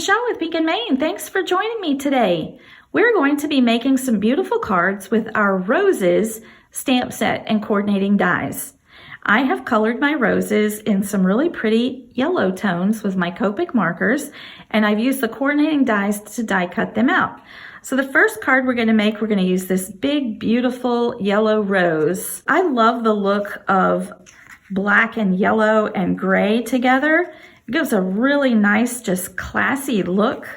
Michelle with Pink & Main. Thanks for joining me today. We're going to be making some beautiful cards with our roses stamp set and coordinating dies. I have colored my roses in some really pretty yellow tones with my Copic markers, and I've used the coordinating dies to die cut them out. So the first card we're going to use this big, beautiful yellow rose. I love the look of black and yellow and gray together. It gives a really nice, just classy look.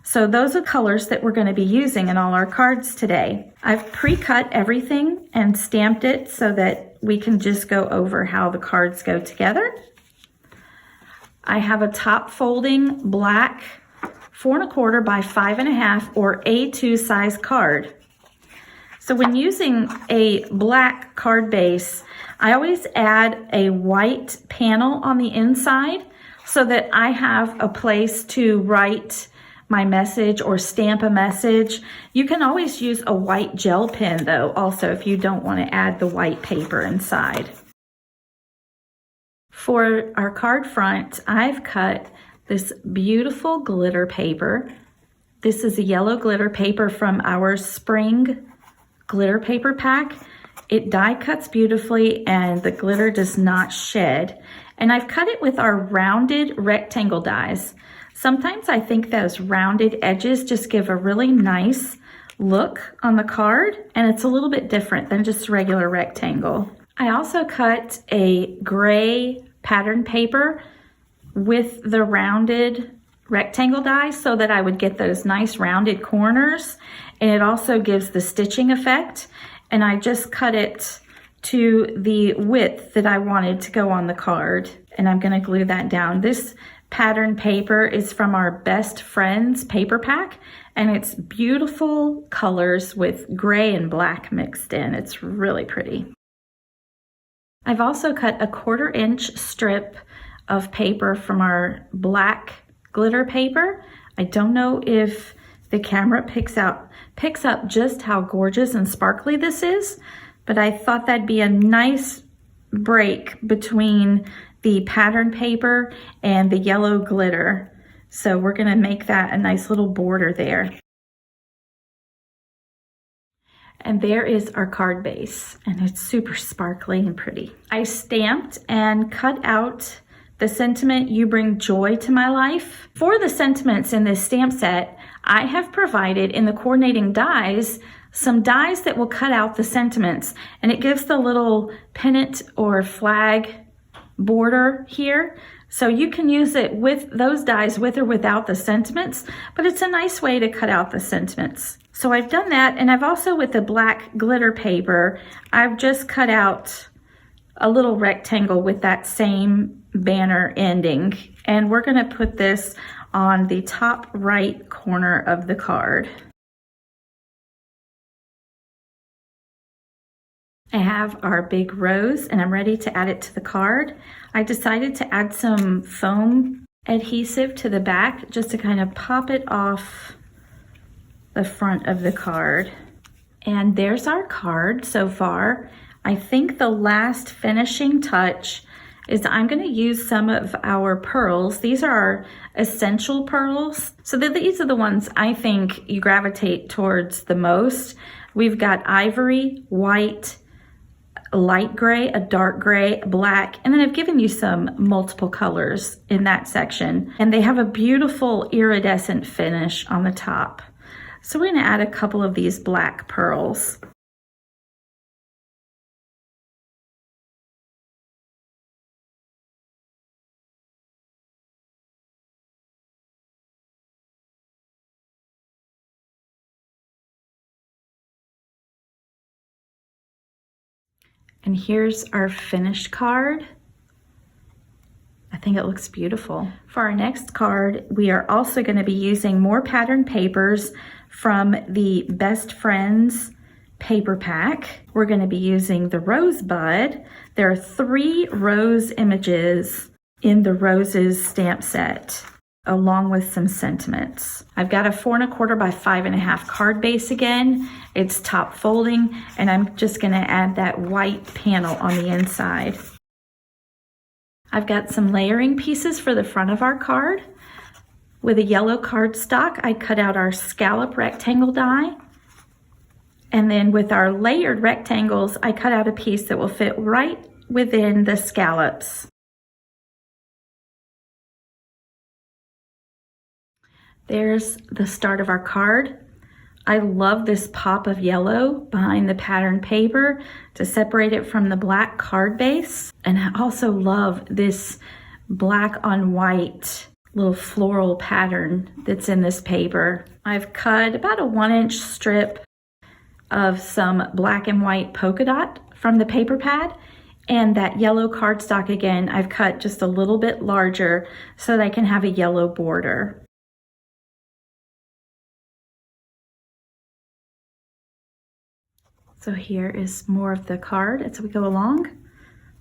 So those are colors that we're going to be using in all our cards today. I've pre-cut everything and stamped it so that we can just go over how the cards go together. I have a top folding black 4 1/4 by 5 1/2 or A2 size card. So when using a black card base, I always add a white panel on the inside so that I have a place to write my message or stamp a message. You can always use a white gel pen though, also if you don't want to add the white paper inside. For our card front, I've cut this beautiful glitter paper. This is a yellow glitter paper from our spring glitter paper pack. It die cuts beautifully and the glitter does not shed. And I've cut it with our rounded rectangle dies. Sometimes I think those rounded edges just give a really nice look on the card, and it's a little bit different than just a regular rectangle. I also cut a gray pattern paper with the rounded rectangle die so that I would get those nice rounded corners, and it also gives the stitching effect. And I just cut it to the width that I wanted to go on the card, and I'm going to glue that down. This pattern paper is from our Best Friends paper pack, and it's beautiful colors with gray and black mixed in. It's really pretty. I've also cut a 1/4 inch strip of paper from our black glitter paper. I don't know if the camera picks up just how gorgeous and sparkly this is, but I thought that'd be a nice break between the pattern paper and the yellow glitter. So we're gonna make that a nice little border there. And there is our card base, and it's super sparkly and pretty. I stamped and cut out the sentiment, "You bring joy to my life." For the sentiments in this stamp set, I have provided in the coordinating dies some dies that will cut out the sentiments, and it gives the little pennant or flag border here. So you can use it with those dies with or without the sentiments, but it's a nice way to cut out the sentiments. So I've done that, and I've also, with the black glitter paper, I've just cut out a little rectangle with that same banner ending, and we're going to put this on the top right corner of the card. I have our big rose, and I'm ready to add it to the card. I decided to add some foam adhesive to the back just to kind of pop it off the front of the card. And there's our card so far. I think the last finishing touch is I'm going to use some of our pearls. These are our essential pearls. So these are the ones I think you gravitate towards the most. We've got ivory, white, light gray, a dark gray, black, and then I've given you some multiple colors in that section. And they have a beautiful iridescent finish on the top. So we're going to add a couple of these black pearls. And here's our finished card. I think it looks beautiful. For our next card, we are also going to be using more pattern papers from the Best Friends paper pack. We're going to be using the Rosebud. There are 3 rose images in the roses stamp set, along with some sentiments. I've got a 4 1/4 by 5 1/2 card base again. It's top folding, and I'm just going to add that white panel on the inside. I've got some layering pieces for the front of our card. With a yellow cardstock, I cut out our scallop rectangle die. And then with our layered rectangles, I cut out a piece that will fit right within the scallops. There's the start of our card. I love this pop of yellow behind the pattern paper to separate it from the black card base. And I also love this black on white little floral pattern that's in this paper. I've cut about a 1-inch strip of some black and white polka dot from the paper pad, and that yellow cardstock again, I've cut just a little bit larger so that I can have a yellow border. So here is more of the card as we go along.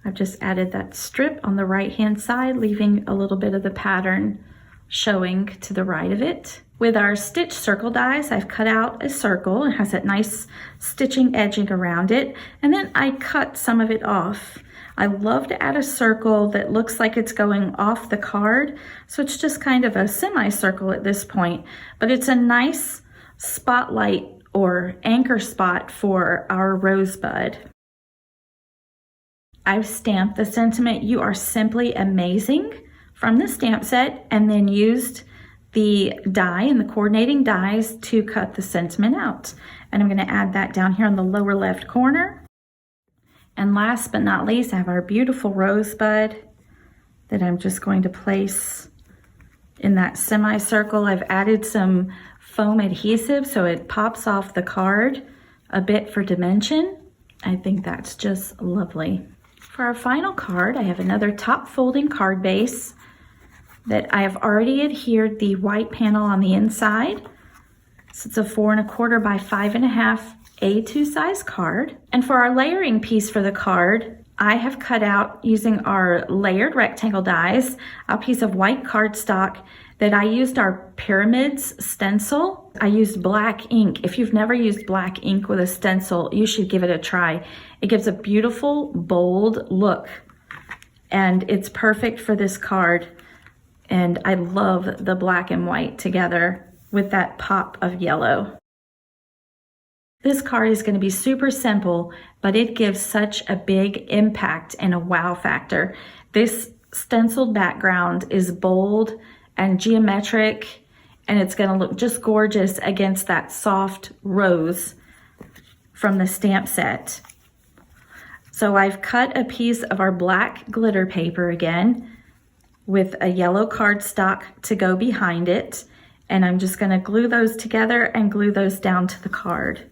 I've just added that strip on the right hand side, leaving a little bit of the pattern showing to the right of it. With our stitch circle dies, I've cut out a circle. It has that nice stitching edging around it, and then I cut some of it off. I love to add a circle that looks like it's going off the card, so it's just kind of a semicircle at this point, but it's a nice spotlight or anchor spot for our rosebud. I've stamped the sentiment, "You are simply amazing," from the stamp set, and then used the die and the coordinating dies to cut the sentiment out. And I'm going to add that down here on the lower left corner. And last but not least, I have our beautiful rosebud that I'm just going to place in that semicircle. I've added some foam adhesive so it pops off the card a bit for dimension. I think that's just lovely. For our final card, I have another top folding card base that I have already adhered the white panel on the inside. So it's a 4 1/4 by 5 1/2 A2 size card. And for our layering piece for the card, I have cut out, using our layered rectangle dies, a piece of white cardstock that I used our pyramids stencil. I used black ink. If you've never used black ink with a stencil, you should give it a try. It gives a beautiful, bold look, and it's perfect for this card. And I love the black and white together with that pop of yellow. This card is going to be super simple, but it gives such a big impact and a wow factor. This stenciled background is bold and geometric, and it's going to look just gorgeous against that soft rose from the stamp set. So I've cut a piece of our black glitter paper again with a yellow cardstock to go behind it, and I'm just going to glue those together and glue those down to the card.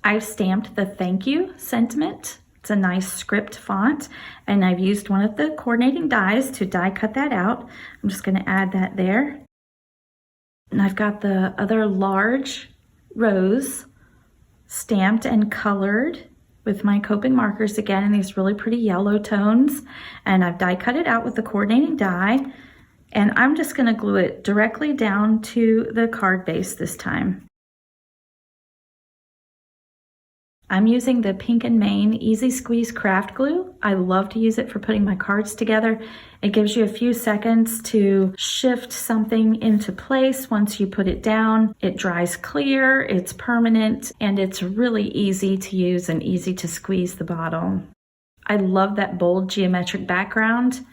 I've stamped the thank you sentiment. It's a nice script font, and I've used one of the coordinating dies to die cut that out. I'm just going to add that there. And I've got the other large rose stamped and colored with my Copic markers again in these really pretty yellow tones, and I've die cut it out with the coordinating die, and I'm just going to glue it directly down to the card base this time. I'm using the Pink & Main Easy Squeeze Craft Glue. I love to use it for putting my cards together. It gives you a few seconds to shift something into place once you put it down. It dries clear, it's permanent, and it's really easy to use and easy to squeeze the bottom. I love that bold geometric background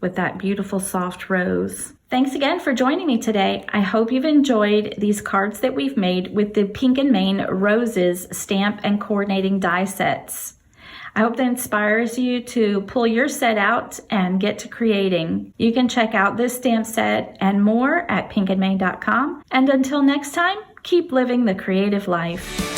with that beautiful soft rose. Thanks again for joining me today. I hope you've enjoyed these cards that we've made with the Pink & Main Roses stamp and coordinating die sets. I hope that inspires you to pull your set out and get to creating. You can check out this stamp set and more at pinkandmain.com. And until next time, keep living the creative life.